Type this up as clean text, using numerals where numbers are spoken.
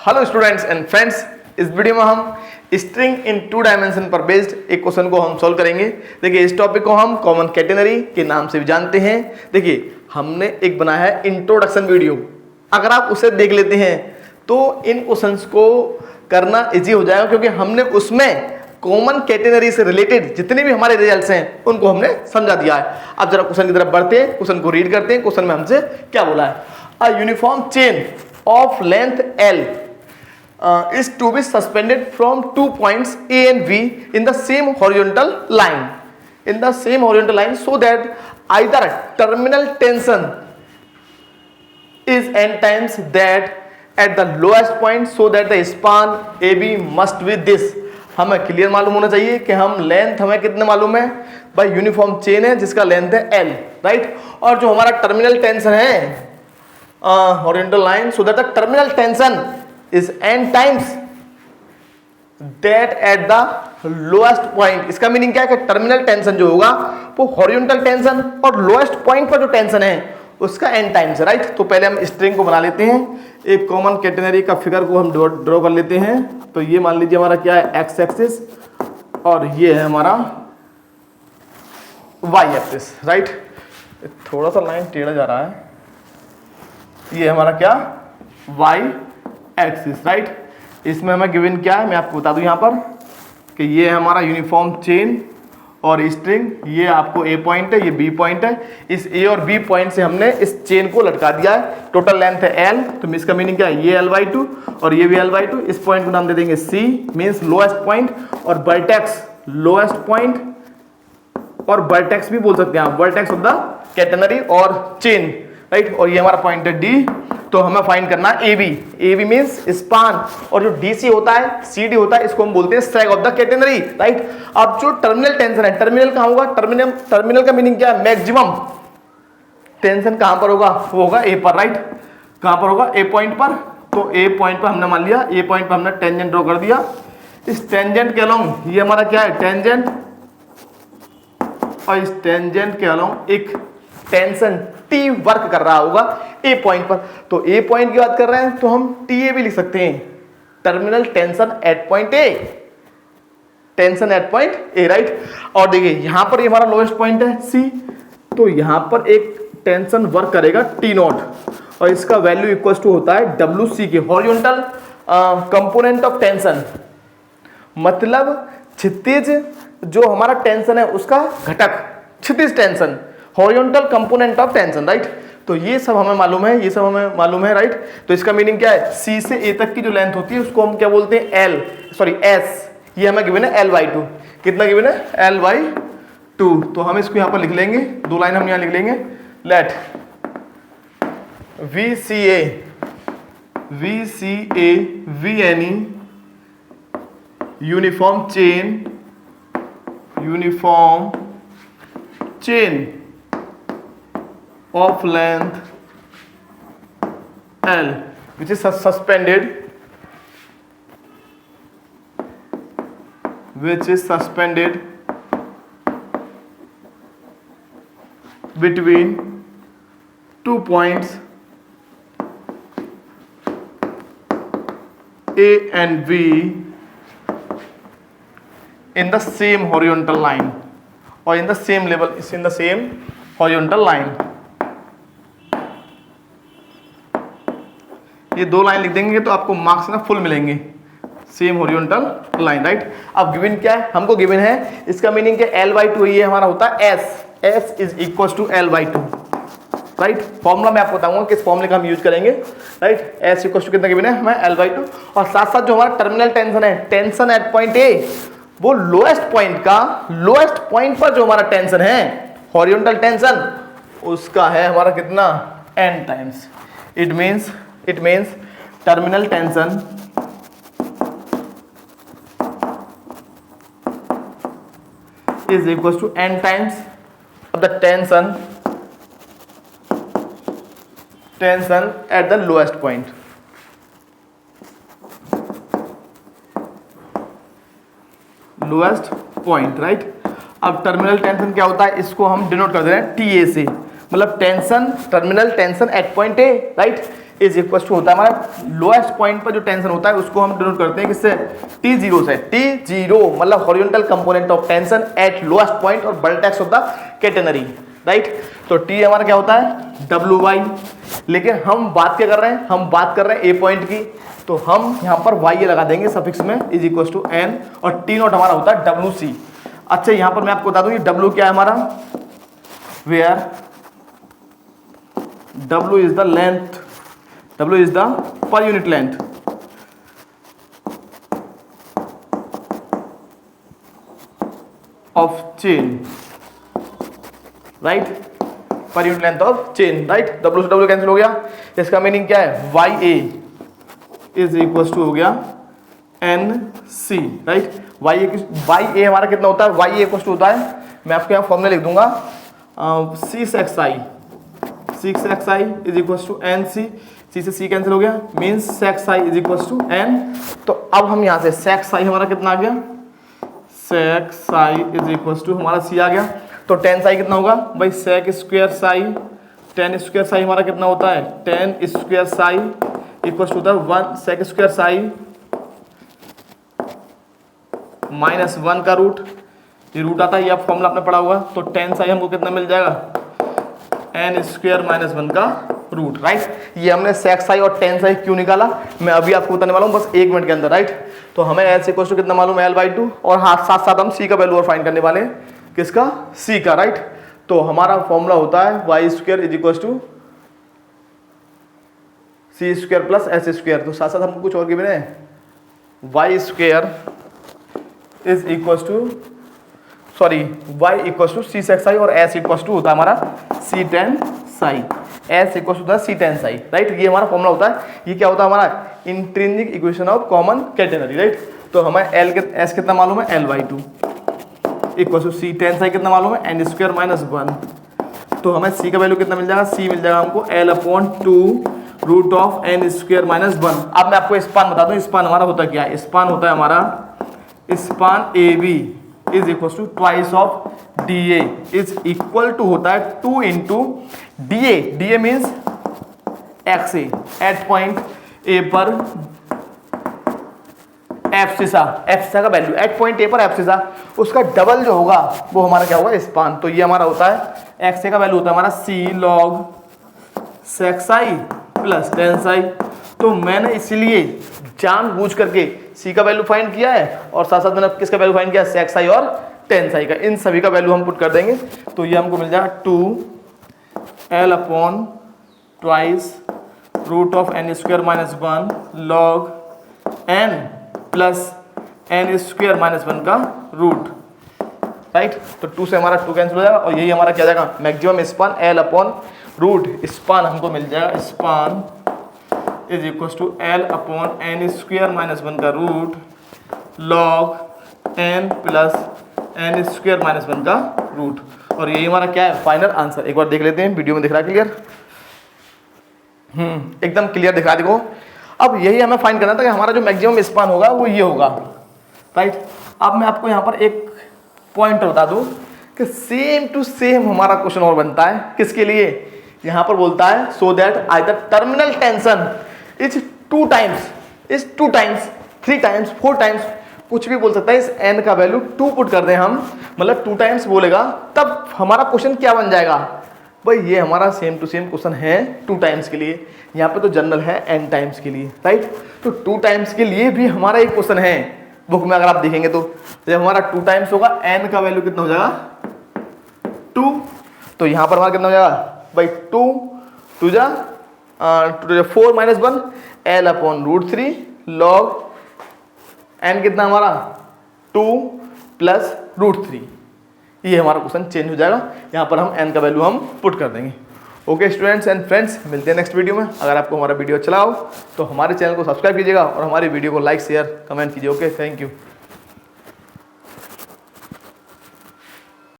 Hello students and friends, इस video में हम स्ट्रिंग इन 2 डायमेंशन पर बेस्ड एक क्वेश्चन को हम सॉल्व करेंगे। देखिए, इस टॉपिक को हम कॉमन कैटेनरी के नाम से भी जानते हैं। देखिए, हमने एक बनाया है इंट्रोडक्शन वीडियो, अगर आप उसे देख लेते हैं तो इन क्वेश्चंस को करना इजी हो जाएगा, क्योंकि हमने उसमें कॉमन कैटेनरी से रिलेटेड जितने भी हमारे रिजल्ट्स हैं उनको हमने समझा दिया है। अब जरा क्वेश्चन की तरफ बढ़ते हैं, क्वेश्चन को रीड करते हैं। क्वेश्चन में हमसे क्या बोला है? A uniform chain of length L is to be suspended from 2 points A and B in the same horizontal line. In the same horizontal line, so that either terminal tension is n times that at the lowest point, so that the span AB must be this. हमें clear मालूम होना चाहिए कि हम length हमें कितने मालूम है भाई। यूनिफॉर्म चेन है जिसका लेंथ है L, राइट। और जो हमारा टर्मिनल टेंशन है horizontal line, so that the terminal tension is n times that at the lowest point. इसका मीनिंग क्या है कि टर्मिनल टेंशन जो होगा वो हॉरिजॉन्टल टेंशन और लोएस्ट पॉइंट पर जो टेंशन है उसका n टाइम्स है, राइट। तो पहले हम स्ट्रिंग को बना लेते हैं। एक कॉमन कैटेनरी का फिगर को हम ड्रॉ कर लेते हैं। तो ये मान लीजिए हमारा क्या है, एक्स एक्सिस, और ये है हमारा वाई एक्सिस, राइट। थोड़ा सा लाइन टेढ़ा जा रहा है। ये हमारा क्या, वाई एक्सिस, राइट। इसमें हमें गिवन क्या है मैं आपको बता दूं यहाँ पर कि ये है हमारा यूनिफॉर्म चेन और स्ट्रिंग। ये आपको ए पॉइंट है, ये बी पॉइंट है। इस ए और बी पॉइंट से हमने इस चेन को लटका दिया है। टोटल लेंथ है एल, तो इसका मीनिंग क्या है, ये L/2 और ये भी L/2। इस पॉइंट को नाम दे देंगे C, मीन्स लोएस्ट पॉइंट, और वर्टेक्स लोएस्ट पॉइंट, और वर्टेक्स भी बोल सकते हैं आप, वर्टेक्स ऑफ द कैटेनरी और चेन, राइट। और ये हमारा पॉइंट है D। तो हमें फाइंड करना है AB। AB मींस स्पान, और जो DC होता है, CD होता है, इसको हम बोलते हैं सैग ऑफ द कैटेनरी, राइट। अब जो टर्मिनल टेंशन है, टर्मिनल कहाँ होगा, टर्मिनल का मीनिंग क्या है, मैक्सिमम टेंशन कहाँ पर होगा, वो होगा A पर, राइट। कहाँ पर होगा, A पॉइंट पर। तो A पॉइंट पर हमने मान लिया, A पॉइंट पर हमने टेंजेंट ड्रॉ कर दिया। इस टेंजेंट के अलोंग ये हमारा क्या है, टेंजेंट, और इस टेंजेंट के अलोंग एक टेंशन T वर्क कर रहा होगा A पॉइंट पर। तो A पॉइंट की बात कर रहे हैं तो हम TA भी लिख सकते हैं, terminal tension at point A, tension at point A, right. और देखिए यहां पर ये हमारा लोएस्ट पॉइंट है C, तो यहां पर एक टेंशन वर्क करेगा T0, और इसका वैल्यू इक्वल टू होता है WC के, हॉरिजॉन्टल कंपोनेंट ऑफ टेंशन, मतलब क्षितिज जो हमारा टेंशन है उसका घटक, क्षितिज tension, horizontal component of tension, right. तो ये सब हमें मालूम है, ये सब हमें मालूम है, राइट। तो इसका मीनिंग क्या है, C से A तक की जो लेंथ होती है उसको हम क्या बोलते हैं, S। ये हमें गिवन है L/2। कितना गिवन है, L/2। तो हम इसको यहाँ पर लिख लेंगे, 2 लाइन हम यहाँ लिख लेंगे। Let VNE uniform chain of length L, which is suspended between 2 points A and B in the same horizontal line, or in the same level, is in the same horizontal line. ये 2 line लिख देंगे तो आपको marks ना full मिलेंगे, same horizontal line, right. अब given क्या है, हमको गिवन है, इसका मीनिंग क्या, L/2, ये हमारा होता है S is equal to L/2, right. Formula मैं आपको बताऊंगा किस फॉर्मूले का हम यूज करेंगे, राइट। S इक्वल टू कितना गिवन है हमें, L/2। और साथ साथ जो हमारा टर्मिनल टेंशन है, टेंशन एट पॉइंट A, वो लोएस्ट पॉइंट पर जो हमारा टेंशन है, हॉरिजॉन्टल टेंशन, उसका है हमारा कितना, n times. It means terminal tension is equals to n times of the tension at the lowest point. Right. अब टर्मिनल टेंशन क्या होता है, इसको हम डिनोट कर दे रहे हैं TA से, मतलब tension, terminal tension at point A, right. Is equal to होता है हमारा लोएस्ट पॉइंट पर जो टेंशन होता है उसको हम डिनोट करते हैं किससे, T0 से। T0 मतलब horizontal component of tension at lowest point और vertex of the catenary, right. तो T हमारा क्या होता है WY, लेकिन हम बात क्या कर रहे हैं, हम बात कर रहे हैं ए पॉइंट की, तो हम यहाँ पर Y लगा देंगे सफिक्स में इज इक्वल टू N, और T0 हमारा होता है WC। अच्छा यहाँ पर मैं आपको बता दूं ये W क्या है हमारा, where W is the length, W is the per unit length of chain, right, per unit length of chain, right। W से W कैंसिल हो गया, इसका मीनिंग क्या है, YA इज इक्वल टू हो गया NC, राइट। YA हमारा कितना होता है, YA इक्वल टू होता है, मैं आपको यहाँ फॉर्मूला लिख दूंगा 6xi is equal to NC, C से C कैंसिल हो गया, means sec is equal to N। तो अब हम यहाँ से sec हमारा कितना आ गया, sec इज इक्वल टू हमारा C आ गया, तो tan कितना होगा भाई, sec square psi, tan square psi हमारा कितना होता है, tan square psi equal to होता है 1 sec स्क्वायर साई माइनस 1 का रूट, ये रूट आता है, ये आप फॉर्मूला आपने पढ़ा होगा। तो tan साई हमको कितना मिल जाएगा, n स्क्वायर माइनस 1 का रूट, राइट। ये हमने sec साई और tan साई क्यों निकाला मैं अभी आपको बताने वाला हूँ बस 1 मिनट के अंदर, राइट। तो हमें L इक्वल टू कितना मालूम है, L/2, और हाँ साथ साथ हम C का वैल्यू और फाइंड करने वाले हैं, किसका, C का, राइट। तो हमारा फॉर्मूला होता है y square is equal to C square plus S square. तो साथ साथ हमको कुछ और गिवन है, y square is equal to y equal to C sec psi, और S इक्वल टू होता है हमारा C tan psi, S equal to होता है C tan साई, राइट। ये हमारा फॉर्मूला होता है, ये क्या होता है हमारा intrinsic equation of common catenary, right. तो हमें S कितना मालूम है, L/2 equal to C tan psi कितना मालूम है, n स्क्वायर माइनस 1। तो हमें C का वैल्यू कितना मिल जाएगा, C मिल जाएगा हमको L/2 root of n square minus 1। अब मैं आपको स्पान बता दूं, स्पान हमारा होता क्या है, स्पान होता है हमारा span AB is equal to twice of DA is equal to होता है 2 into DA means XA at point A पर एब्सिसा का वैल्यू एट पॉइंट A पर एब्सिसा, उसका डबल जो होगा वो हमारा क्या होगा, स्पान। तो ये हमारा होता है XA का वैल्यू होता है हमारा C log sec Sai plus tan Sai. तो मैंने इसलिए जानबूझ करके C का वैल्यू फाइंड किया है, और साथ साथ मैंने किसका वैल्यू फाइंड किया, sec साई और tan साई का, इन सभी का वैल्यू हम पुट कर देंगे। तो ये हमको मिल जाएगा 2L/2 root of n square minus 1 log n plus n square minus 1 का रूट, राइट। तो 2 से हमारा 2 कैंसिल हो जाएगा, और यही हमारा क्या जाएगा, मैक्सिमम स्पान L/रूट स्पान हमको मिल जाएगा, span is equal to L/n square minus 1 का root log n plus n square minus 1 का रूट। और यही हमारा क्या है, फाइनल आंसर। एक बार देख लेते हैं, वीडियो में दिख रहा है क्लियर, एकदम क्लियर दिखा देखो। अब यही हमें फाइंड करना था कि हमारा जो मैक्सिमम स्पान होगा वो ये होगा, राइट। अब मैं आपको यहाँ पर एक पॉइंट बता दूं कि सेम टू सेम हमारा क्वेश्चन और बनता है, किसके लिए, यहाँ पर बोलता है so that either terminal tension is 2 times, 3 times, 4 times, कुछ भी बोल सकता है। इस n का वैल्यू 2 पुट कर दें हम, मतलब 2 टाइम्स बोलेगा, तब हमारा क्वेश्चन क्या बन जाएगा भाई, ये हमारा सेम टू सेम क्वेश्चन है 2 टाइम्स के लिए, यहाँ पे तो जनरल है n टाइम्स के लिए, राइट। तो 2 टाइम्स के लिए भी हमारा एक क्वेश्चन है बुक में, अगर आप देखेंगे तो जब हमारा 2 टाइम्स होगा n का वैल्यू कितना हो जाएगा 2, तो यहाँ पर हमारा कितना हो जाएगा भाई 2 जा 4 माइनस 1 L/√3 log n कितना हमारा 2 प्लस √3। ये हमारा क्वेश्चन चेंज हो जाएगा, यहाँ पर हम n का वैल्यू हम पुट कर देंगे। ओके स्टूडेंट्स एंड फ्रेंड्स, मिलते हैं नेक्स्ट वीडियो में। अगर आपको हमारा वीडियो अच्छा लगा हो तो हमारे चैनल को सब्सक्राइब कीजिएगा और हमारी वीडियो को लाइक शेयर कमेंट कीजिए। Okay, thank you.